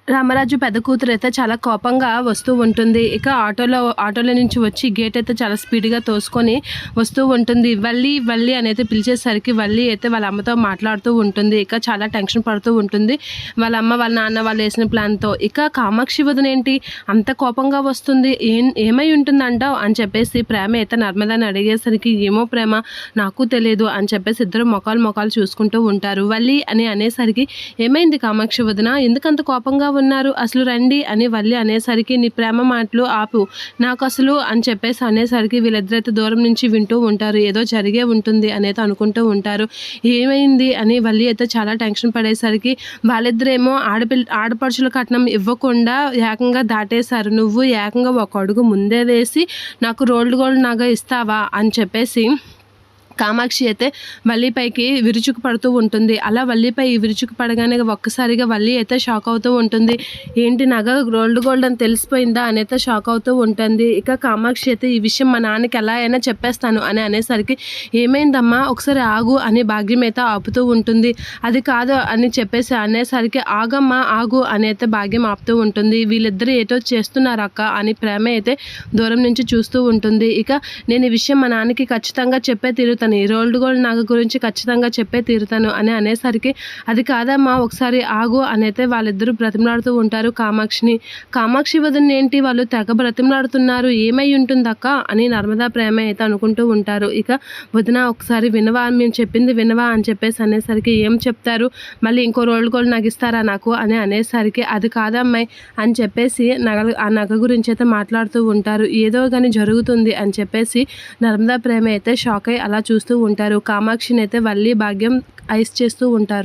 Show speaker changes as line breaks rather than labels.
రామరాజు పెద్ద కూతురైతే చాలా కోపంగా వస్తూ ఉంటుంది. ఇక ఆటోలో నుంచి వచ్చి గేట్ అయితే చాలా స్పీడ్‌గా తోసుకొని వస్తూ ఉంటుంది. వల్లి, వల్లి అనైతే పిలిచేసరికి వల్లి అయితే వాళ్ళ అమ్మతో మాట్లాడుతూ ఉంటుంది. ఇక చాలా టెన్షన్ పడుతూ ఉంటుంది. వాళ్ళ అమ్మ, వాళ్ళ నాన్న వాళ్ళేసిన ప్లాన్‌తో. ఇక కామాక్షి వదిన ఏంటి అంత కోపంగా వస్తుంది? ఏమై ఉంటుందంటావు? అని చెప్పేసి ప్రేమ అయితే నర్మదాని అడిగేసరికి, ఏమో ప్రేమ నాకు తెలియదు అని చెప్పేసి ఇద్దరు మొఖాలు చూసుకుంటూ ఉంటారు. వల్లి అని అనేసరికి, ఏమైంది కామాక్షి వదిన? ఎందుకంత కోపంగా ఉన్నారు? అసలు రండి అని వల్లి అనేసరికి, నీ ప్రేమ మాటలు ఆపు నాకు అసలు అని చెప్పేసి అనేసరికి వీళ్ళిద్దరైతే దూరం నుంచి వింటూ ఉంటారు. ఏదో జరిగే ఉంటుంది అనేది అనుకుంటూ ఉంటారు. ఏమైంది అని వల్లి అయితే చాలా టెన్షన్ పడేసరికి, వాళ్ళిద్దరేమో ఆడపడుచుల కట్నం ఇవ్వకుండా ఏకంగా దాటేశారు. నువ్వు ఏకంగా ఒక అడుగు ముందే వేసి నాకు రోల్డ్ గోల్డ్ నగ ఇస్తావా అని చెప్పేసి కామాక్షి అయితే వల్లిపైకి విరుచుకు పడుతూ ఉంటుంది. అలా వల్లిపై విరుచుకు పడగానే ఒక్కసారిగా వల్లి అయితే షాక్ అవుతూ ఉంటుంది. ఏంటి నగ గోల్డ్ అని తెలిసిపోయిందా అని అయితే షాక్ అవుతూ ఉంటుంది. ఇక కామాక్షి అయితే ఈ విషయం మా నాన్నకి ఎలా అయినా చెప్పేస్తాను అని అనేసరికి, ఏమైందమ్మా ఒకసారి ఆగు అని భాగ్యం అయితే ఆపుతూ ఉంటుంది. అది కాదు అని చెప్పేసి అనేసరికి, ఆగమ్మా ఆగు అని అయితే భాగ్యం ఆపుతూ ఉంటుంది. వీళ్ళిద్దరూ ఏటో చేస్తున్నారు అక్క అని ప్రేమ అయితే దూరం నుంచి చూస్తూ ఉంటుంది. ఇక నేను ఈ విషయం మా నాన్నకి ఖచ్చితంగా చెప్పే తీరుతాను, ఈ రోల్డ్ గోల్డ్ నగ గురించి ఖచ్చితంగా చెప్పే తీరుతాను అని అనేసరికి, అది కాదమ్మా ఒకసారి ఆగు అని అయితే వాళ్ళిద్దరూ బ్రతిమలాడుతూ ఉంటారు కామాక్షిని. కామాక్షి వదిన ఏంటి వాళ్ళు తెగ బ్రతిమలాడుతున్నారు, ఏమై ఉంటుంది అక్క అని నర్మదా ప్రేమ అయితే అనుకుంటూ ఉంటారు. ఇక వదిన ఒకసారి వినవా, మేము చెప్పింది వినవా అని చెప్పేసి అనేసరికి, ఏం చెప్తారు మళ్ళీ ఇంకో రోల్డ్ గోల్డ్ నగ ఇస్తారా నాకు అని అనేసరికి, అది కాదమ్మాయి అని చెప్పేసి ఆ నగ గురించి అయితే మాట్లాడుతూ ఉంటారు. ఏదో కానీ జరుగుతుంది అని చెప్పేసి నర్మదా ప్రేమ అయితే షాక్ అయి అలా చూస్తూ ఉంటారు. కామాక్షిని అయితే వల్లి భాగ్యం ఐస్ చేస్తూ ఉంటారు.